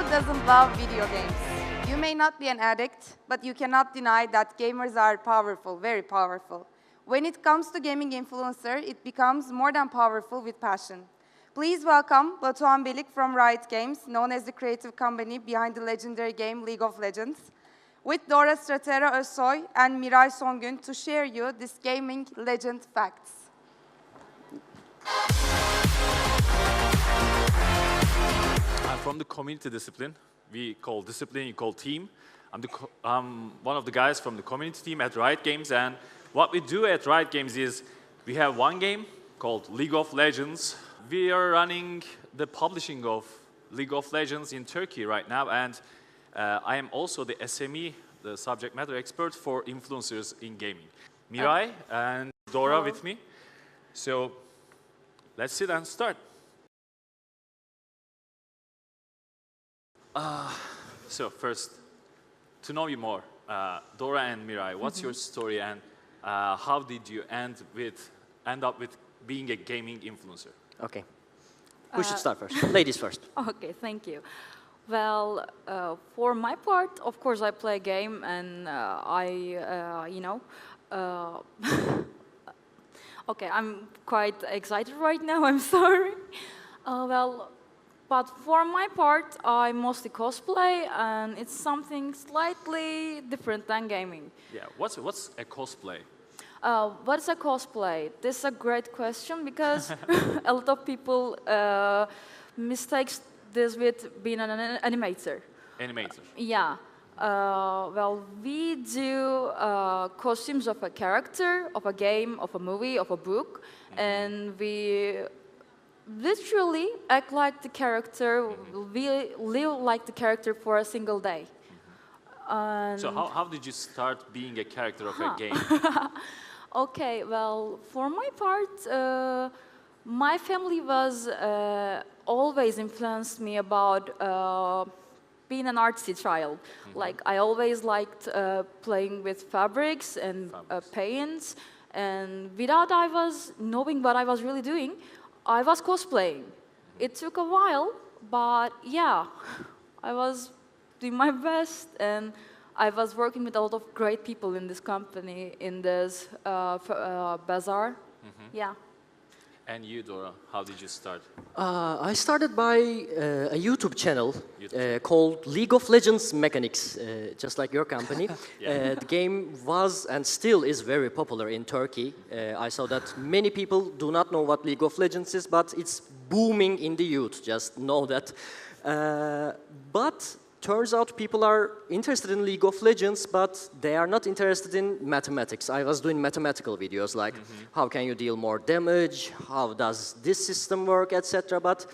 doesn't love video games? You may not be an addict, but you cannot deny that gamers are powerful, very powerful. When it comes to gaming influencer, it becomes more than powerful with passion. Please welcome Batuhan Belik from Riot Games, known as the creative company behind the legendary game League of Legends, with Dora Özsoy and Miray Songun to share you this gaming legend facts. I'm from the community discipline. We call discipline, you call team. I'm one of the guys from the community team at Riot Games, and what we do at Riot Games is we have one game called League of Legends. We are running the publishing of League of Legends in Turkey right now, and I am also the SME, the subject matter expert for influencers in gaming. Miray and Dora with me. So let's sit and start. So first, to know you more, Dora and Miray, what's your story and how did you end up with being a gaming influencer? Okay. Who should start first? Ladies first. Okay, thank you. Well, for my part, of course, I play a game, and okay, I'm quite excited right now. I'm sorry. But for my part, I mostly cosplay, and it's something slightly different than gaming. Yeah, what's a cosplay? What is a cosplay? This is a great question because a lot of people mistakes this with being an animator. Animator? Yeah. Well, we do costumes of a character, of a game, of a movie, of a book, and we literally act like the character. We live like the character for a single day. So how did you start being a character of a game? Okay, well, for my part, my family was always influenced me about being an artsy child. Like, I always liked playing with fabrics and paints, and without I was knowing what I was really doing, I was cosplaying. It took a while, but yeah, I was doing my best, and I was working with a lot of great people in this company, in this bazaar. Yeah. And you, Dora, how did you start? I started by a YouTube channel called League of Legends Mechanics, just like your company. The game was and still is very popular in Turkey. I saw that many people do not know what League of Legends is, but it's booming in the youth, just know that. But turns out people are interested in League of Legends, but they are not interested in mathematics. I was doing mathematical videos like how can you deal more damage, how does this system work, etc. But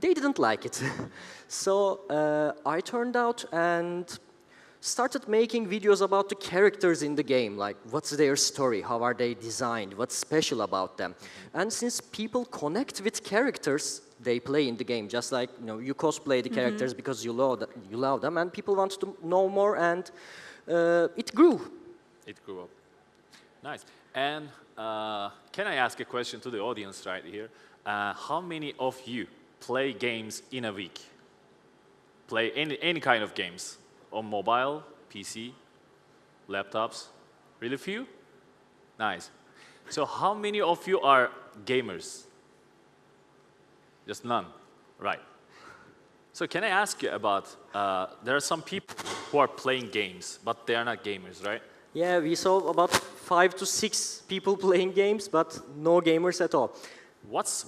they didn't like it. So I turned out and started making videos about the characters in the game, like what's their story, how are they designed, what's special about them. And since people connect with characters, they play in the game, just like you cosplay the characters because you love them, and people want to know more, and it grew. It grew up. Nice. And can I ask a question to the audience right here? How many of you play games in a week? Play any kind of games? On mobile, PC, laptops? Really few? Nice. So how many of you are gamers? Just none, right. So can I ask you about, there are some people who are playing games, but they are not gamers, right? Yeah, we saw about 5 to 6 people playing games, but no gamers at all. What's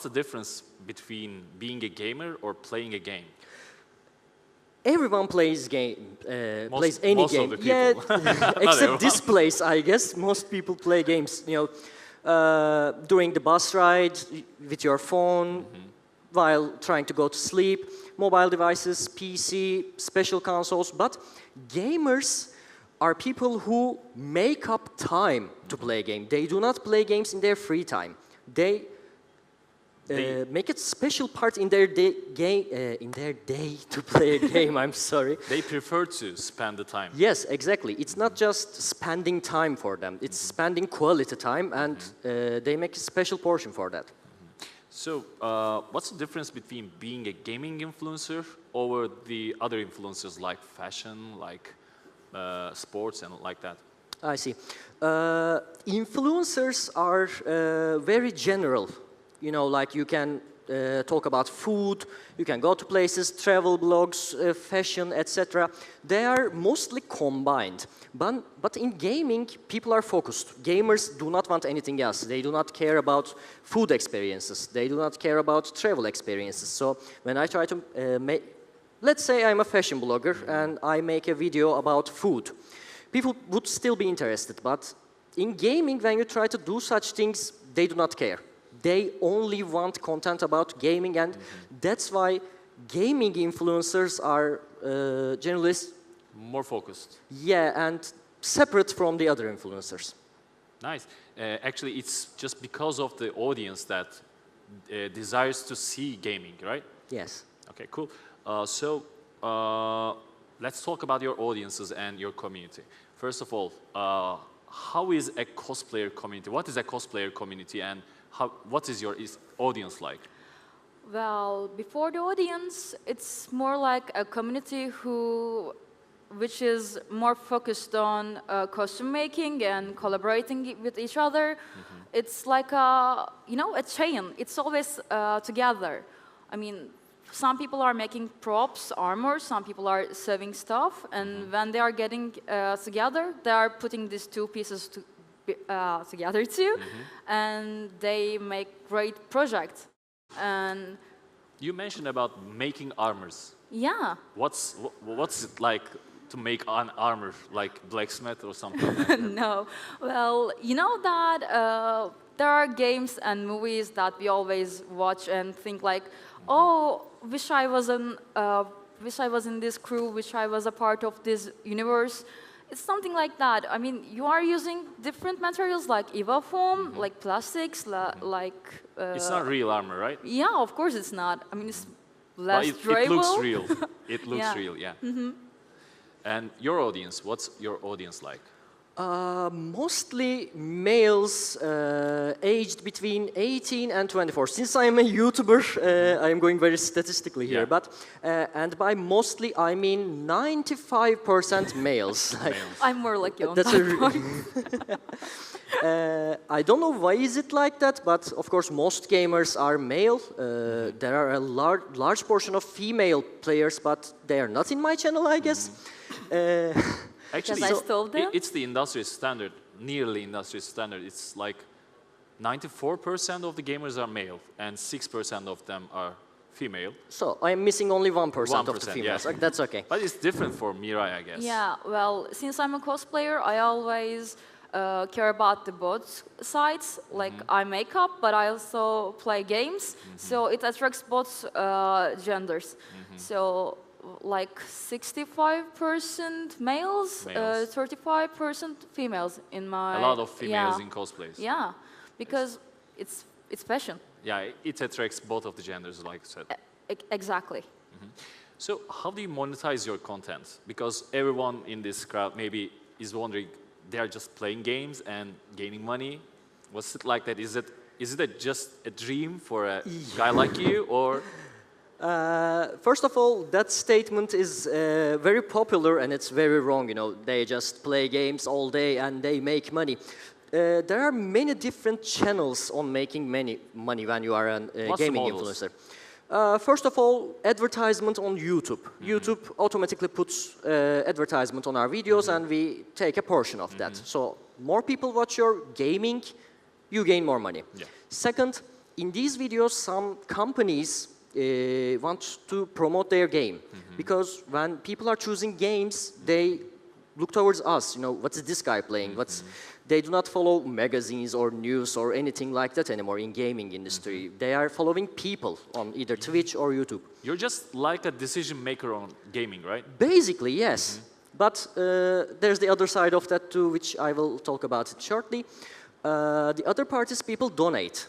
the difference between being a gamer or playing a game? Everyone plays plays any most game. Of the people. Yeah, except this place, I guess. Most people play games. During the bus ride, with your phone, while trying to go to sleep, mobile devices, PC, special consoles. But gamers are people who make up time to play a game. They do not play games in their free time. They make it special part in their day to play a game. I'm sorry. They prefer to spend the time. Yes, exactly. It's not just spending time for them. It's spending quality time, and they make a special portion for that. So, what's the difference between being a gaming influencer over the other influencers like fashion, like sports, and like that? I see. Influencers are very general. You know, like you can talk about food, you can go to places, travel blogs, fashion, etc. They are mostly combined. But in gaming, people are focused. Gamers do not want anything else. They do not care about food experiences. They do not care about travel experiences. So when I try to make, let's say I'm a fashion blogger and I make a video about food. People would still be interested, but in gaming, when you try to do such things, they do not care. They only want content about gaming, and that's why gaming influencers are generally more focused. Yeah, and separate from the other influencers. Nice. Actually, it's just because of the audience that desires to see gaming, right? Yes. Okay, cool. Let's talk about your audiences and your community. First of all, how is a cosplayer community? What is a cosplayer community, and what is your audience like? Well, before the audience, it's more like a community which is more focused on costume making and collaborating with each other. It's like a chain. It's always together. I mean, some people are making props, armor, some people are sewing stuff, and when they are getting together, they are putting these two pieces together too, and they make great projects. And you mentioned about making armors. Yeah. What's it like to make an armor, like blacksmith or something? No. Well, you know that there are games and movies that we always watch and think like, oh, wish I was in this crew, wish I was a part of this universe. It's something like that. I mean, you are using different materials like EVA foam, like plastics, like... it's not real armor, right? Yeah, of course it's not. I mean, it's less it durable. Looks real. It looks Yeah. real, yeah. And your audience, what's your audience like? Mostly males aged between 18 and 24. Since I am a YouTuber, I am going very statistically here, but and by mostly I mean 95% males. I'm more like you on That's that part. I don't know why is it like that, but of course most gamers are male. There are a large portion of female players, but they are not in my channel, I guess. Actually, I stole them? it's the industry standard, nearly industry standard. It's like 94% of the gamers are male and 6% of them are female. So I'm missing only 1% of the females. Yeah. That's okay. But it's different for Miray, I guess. Yeah, well, since I'm a cosplayer, I always care about the both sides. Like, I make up, but I also play games. So it attracts both genders. So like 65% males, 35% females in my... A lot of females in cosplays. Yeah, because it's fashion. Yeah, it attracts both of the genders, like I said. Exactly. So how do you monetize your content? Because everyone in this crowd maybe is wondering, they're just playing games and gaining money. What's it like that? Is it just a dream for a guy like you, or... First of all, that statement is very popular and it's very wrong. You know, they just play games all day and they make money. There are many different channels on making money when you are a gaming influencer. First of all, advertisement on YouTube. YouTube automatically puts advertisement on our videos and we take a portion of that. So more people watch your gaming, you gain more money. Yeah. Second, in these videos, some companies want to promote their game. Because when people are choosing games, they look towards us. You know, what is this guy playing? They do not follow magazines or news or anything like that anymore in gaming industry. They are following people on either Twitch or YouTube. You're just like a decision maker on gaming, right? Basically, yes. But there's the other side of that too, which I will talk about it shortly. The other part is people donate.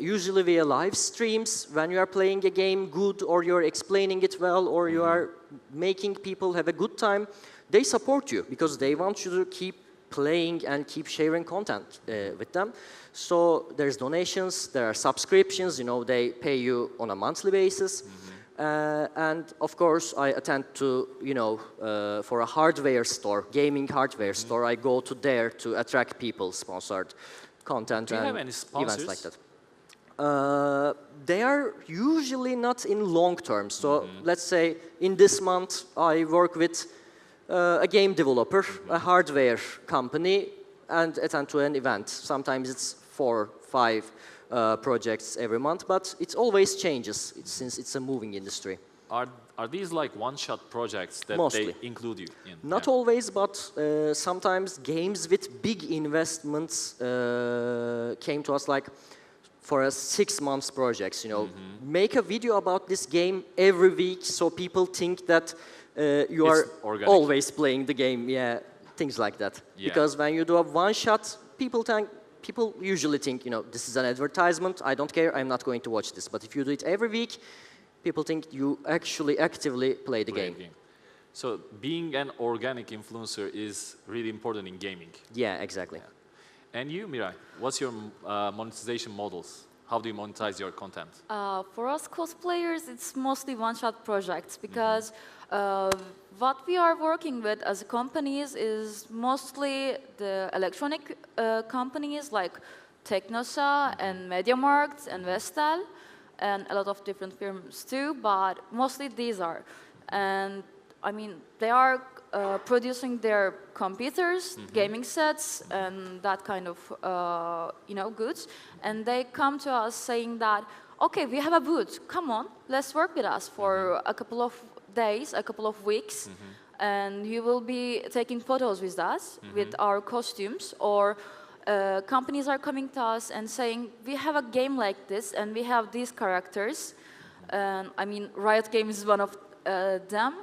Usually via live streams, when you are playing a game good or you're explaining it well or you are making people have a good time, they support you because they want you to keep playing and keep sharing content with them. So there's donations, there are subscriptions, you know, they pay you on a monthly basis. And of course, I attend to, you know, for a hardware store, gaming hardware store, I go to there to attract people, sponsored content and events like that. They are usually not in long term. So let's say in this month, I work with a game developer, a hardware company, and attend to an event. Sometimes it's 4, 5 projects every month, but it always changes since it's a moving industry. Are these like one-shot projects that Mostly. they include you in? Not always, but sometimes games with big investments came to us like for a 6 months projects, you know. Make a video about this game every week so people think that you are always playing the game, yeah, things like that. Yeah. Because when you do a one-shot, people usually think, you know, this is an advertisement, I don't care, I'm not going to watch this. But if you do it every week, people think you actually actively play the game. So being an organic influencer is really important in gaming. Yeah, exactly. Yeah. And you, Miray, what's your monetization models? How do you monetize your content? For us cosplayers, it's mostly one-shot projects because what we are working with as companies is mostly the electronic companies like Teknosa and MediaMarkt and Vestel and a lot of different firms too, but mostly these are. And I mean, they are producing their computers, gaming sets, and that kind of you know, goods. And they come to us saying that, okay, we have a booth, come on, let's work with us for a couple of days, a couple of weeks, and you will be taking photos with us, with our costumes, or companies are coming to us and saying, we have a game like this, and we have these characters. I mean, Riot Games is one of them.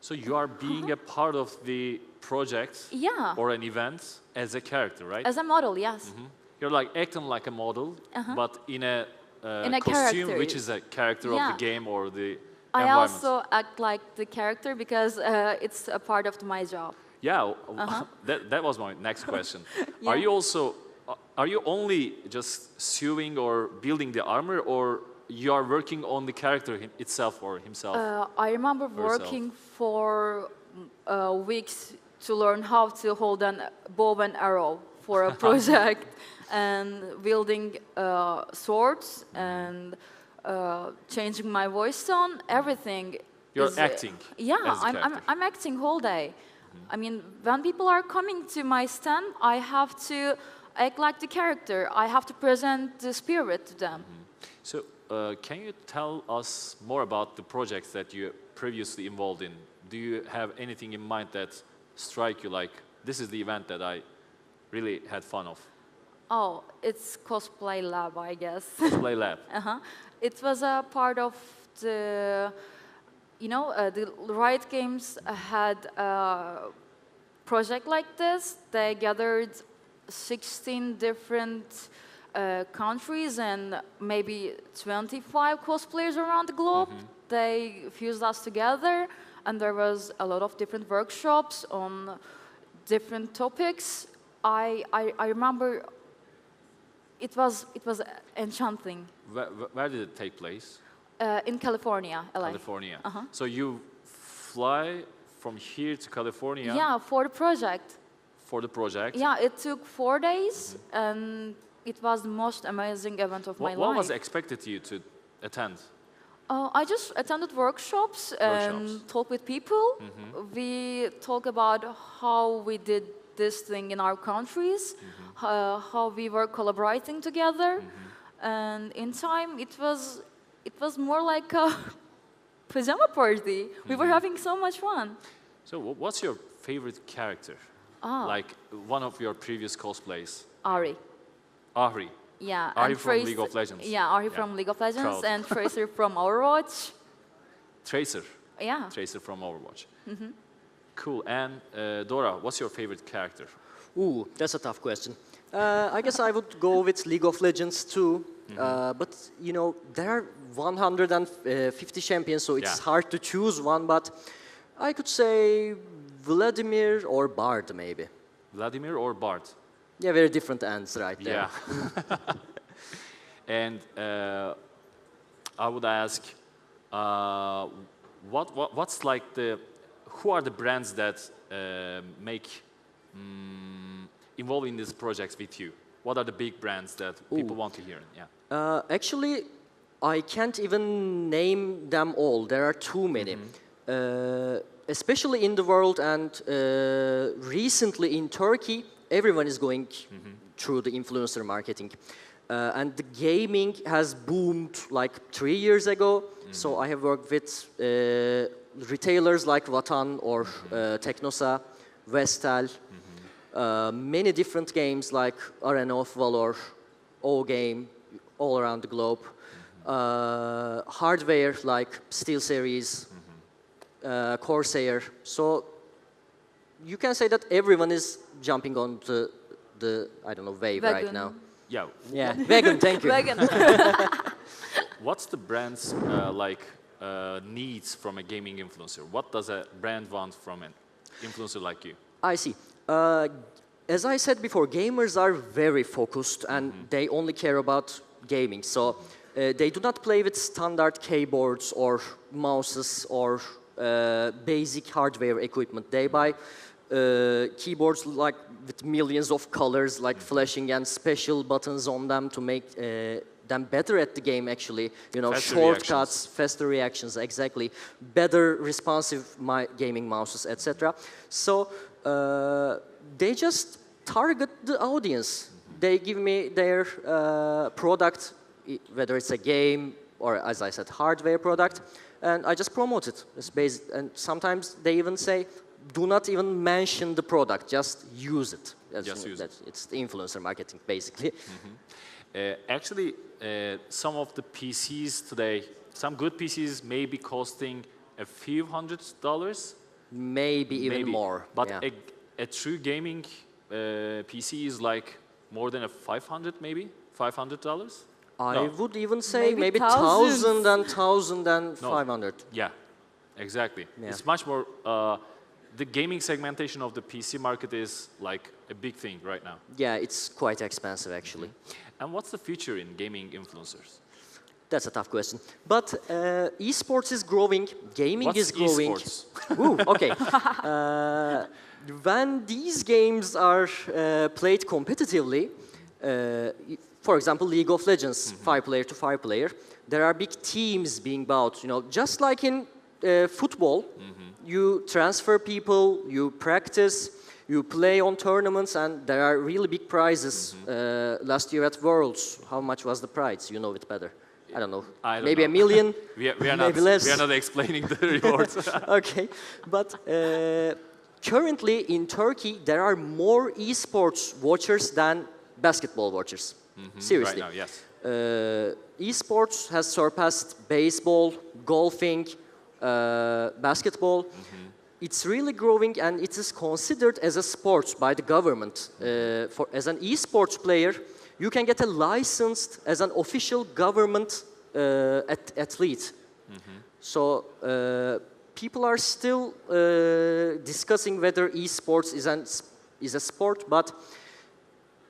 So you are being a part of the project or an event as a character, right? As a model, yes. You're like acting like a model, but in a costume character. which is a character of the game or the I environment. also act like the character because it's a part of my job. Yeah, that was my next question. Are you also, are you only just sewing or building the armor, or you are working on the character itself or himself? I remember working for weeks to learn how to hold a bow and arrow for a project and wielding swords and changing my voice tone, everything. You're acting. Yeah, as a character. I'm acting whole day. I mean, when people are coming to my stand, I have to act like the character. I have to present the spirit to them. So, can you tell us more about the projects that you previously involved in? Do you have anything in mind that strike you like, this is the event that I really had fun of? Oh, it's Cosplay Lab, I guess. Cosplay Lab. It was a part of the, you know, the Riot Games had a project like this. They gathered 16 different countries and maybe 25 cosplayers around the globe. They fused us together, and there was a lot of different workshops on different topics. I remember it was enchanting. Where did it take place? In California, LA. California. So you fly from here to California? Yeah, for the project. For the project? Yeah, it took 4 days, and it was the most amazing event of my life. What was expected you to attend? I just attended workshops and talked with people. We talk about how we did this thing in our countries, how we were collaborating together, and in time it was more like a pajama party. We were having so much fun. So what's your favorite character? Like one of your previous cosplays? Ari. Ahri. Yeah. Ahri from League of Legends. Yeah, Ahri from League of Legends Proud. and Tracer from Overwatch. Tracer. Yeah. Tracer from Overwatch. Cool. And Dora, what's your favorite character? Ooh, that's a tough question. I guess I would go with League of Legends too. But you know, there are 150 champions, so it's hard to choose one. But I could say Vladimir or Bard, maybe. Vladimir or Bart? Yeah, very different ends right there. Yeah. And I would ask, what's like who are the brands that make involved in these projects with you? What are the big brands that people want to hear? Yeah. Actually, I can't even name them all. There are too many. Especially in the world and recently in Turkey, everyone is going through the influencer marketing. And the gaming has boomed like 3 years ago. So I have worked with retailers like Vatan or Teknosa, Vestel, many different games like Arena of Valor, O-Game, all around the globe. Hardware like SteelSeries, Corsair. So you can say that everyone is jumping on the I don't know, wave right now. Yeah. Yeah, vegan, thank you. Vegan. What's the brand's needs from a gaming influencer? What does a brand want from an influencer like you? I see. As I said before, gamers are very focused and they only care about gaming. So they do not play with standard keyboards or mouses or basic hardware equipment. They buy keyboards like with millions of colors, like flashing and special buttons on them to make them better at the game. Actually, you know, Faster shortcuts, reactions. faster reactions, exactly, better responsive gaming mouses, etc. So they just target the audience. They give me their product, whether it's a game or, as I said, hardware product, and I just promote it. It's based, and sometimes they even say, do not even mention the product, just use it. Just use it. It's the influencer marketing, basically. Actually, some of the PCs today, some good PCs may be costing a few $100s. Maybe even more. But yeah. a true gaming PC is like more than a 500, maybe $500. I would even say maybe thousands. 1,000 and 500. Yeah, exactly. Yeah. It's much more. The gaming segmentation of the PC market is like a big thing right now. Yeah, it's quite expensive actually. And what's the future in gaming influencers? That's a tough question. But esports is growing, gaming What's is growing. esports? Ooh, okay. When these games are played competitively, for example, League of Legends, 5-player to 5-player, there are big teams being built. You know, just like in football, you transfer people, you practice, you play on tournaments, and there are really big prizes. Last year at Worlds, how much was the prize? You know it better. I don't know. Maybe know. $1 million. We are maybe not. less. We are not explaining the rewards. Okay, but currently in Turkey there are more esports watchers than basketball watchers. Seriously. Right now, yes. Esports has surpassed baseball, golfing, basketball. It's really growing and it is considered as a sport by the government. As an esports player, you can get a licensed as an official government athlete. So people are still discussing whether esports is a sport, but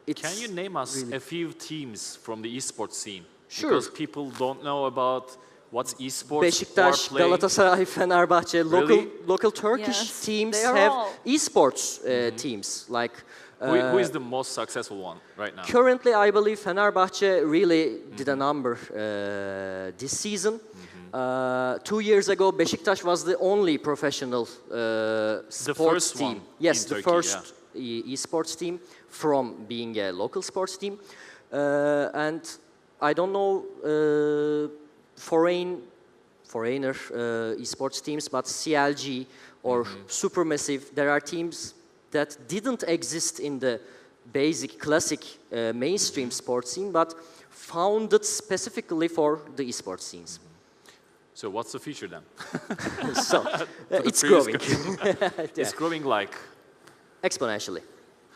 it's Can you name us really a few teams from the esports scene? Sure. Because people don't know about what's esports. Beşiktaş, or playing. Galatasaray, Fenerbahçe, Really? local Turkish Yes, teams they are have all. esports teams. Like Who is the most successful one right now? currently, I believe Fenerbahçe really did a number this season. 2 years ago, Beşiktaş was the only professional sports first team. one Yes, in the Turkey, first esports team from being a local sports team. And I don't know foreigner esports teams, but CLG or Supermassive, there are teams that didn't exist in the basic classic mainstream sports scene, but founded specifically for the esports scenes. So what's the future then? So it's previous growing. It's growing like. Exponentially.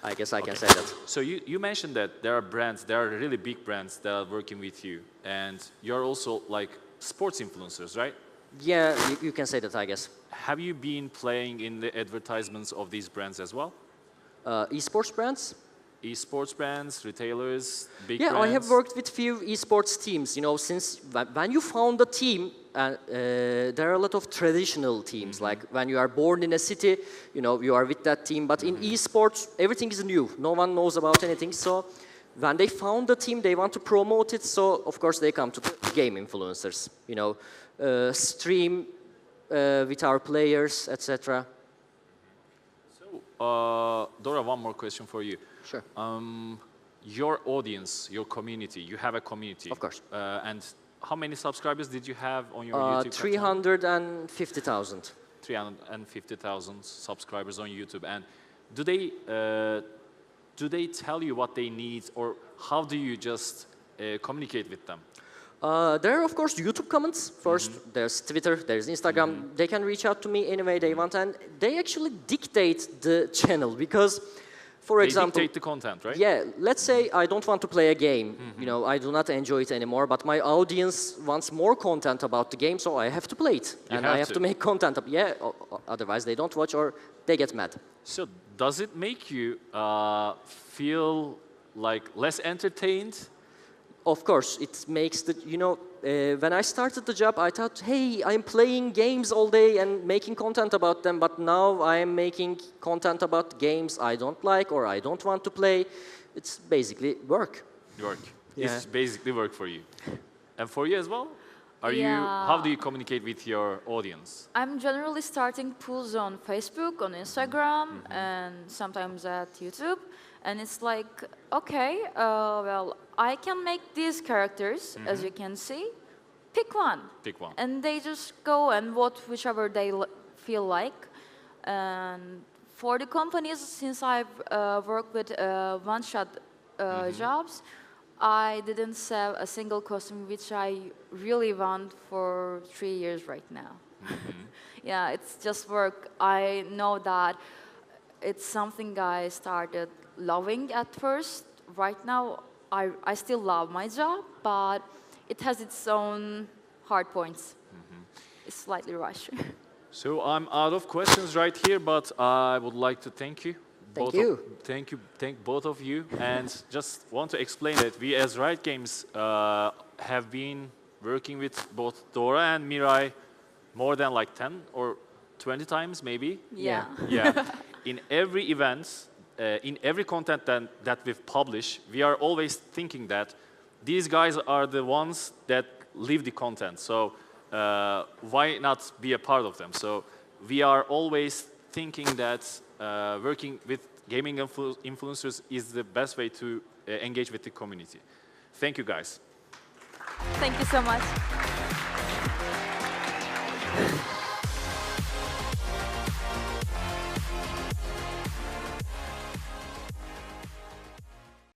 I guess I can say that. So you mentioned that there are brands, there are really big brands that are working with you, and you're also like sports influencers, right? Yeah, you can say that, I guess. Have you been playing in the advertisements of these brands as well? Esports brands? Esports brands, retailers, big Yeah, brands? I have worked with few esports teams. You know, since when you found a team, there are a lot of traditional teams. Like when you are born in a city, you know, you are with that team. But in esports, everything is new. No one knows about anything. So when they found a team, they want to promote it. So of course they come to the game influencers. You know, stream with our players, etc. So, Dora, one more question for you. Sure. Your audience, your community, you have a community. Of course. And how many subscribers did you have on your YouTube channel? 350,000. 350,000 subscribers on YouTube. And do they tell you what they need, or how do you just communicate with them? There are, of course, YouTube comments. First, there's Twitter, there's Instagram. They can reach out to me any way they want, and they actually dictate the channel because, for example, they dictate the content, right? Yeah, let's say I don't want to play a game. You know, I do not enjoy it anymore, but my audience wants more content about the game, so I have to play it, and I have to make content up. Yeah, otherwise they don't watch or they get mad. So, does it make you feel like less entertained? Of course, it makes the, you know, when I started the job, I thought, hey, I'm playing games all day and making content about them, but now I am making content about games I don't like or I don't want to play. It's basically work. Work. Yeah. It's basically work for you. And for you as well? Yeah. How do you communicate with your audience? I'm generally starting pools on Facebook, on Instagram, and sometimes at YouTube. And it's like, okay, well, I can make these characters, as you can see. Pick one. Pick one. And they just go and vote whichever they feel like. And for the companies, since I've worked with one-shot jobs, I didn't sell a single costume, which I really want for 3 years right now. Yeah, it's just work. I know that it's something I started loving at first. Right now, I still love my job, but it has its own hard points. It's slightly rushed. So I'm out of questions right here, but I would like to thank you. Thank both of you, and just want to explain that we as Riot Games have been working with both Dora and Miray more than like 10 or 20 times maybe. Yeah. Yeah. In every event, in every content that we've published, we are always thinking that these guys are the ones that live the content. So why not be a part of them? So we are always thinking that working with gaming influencers is the best way to engage with the community. Thank you, guys. Thank you so much.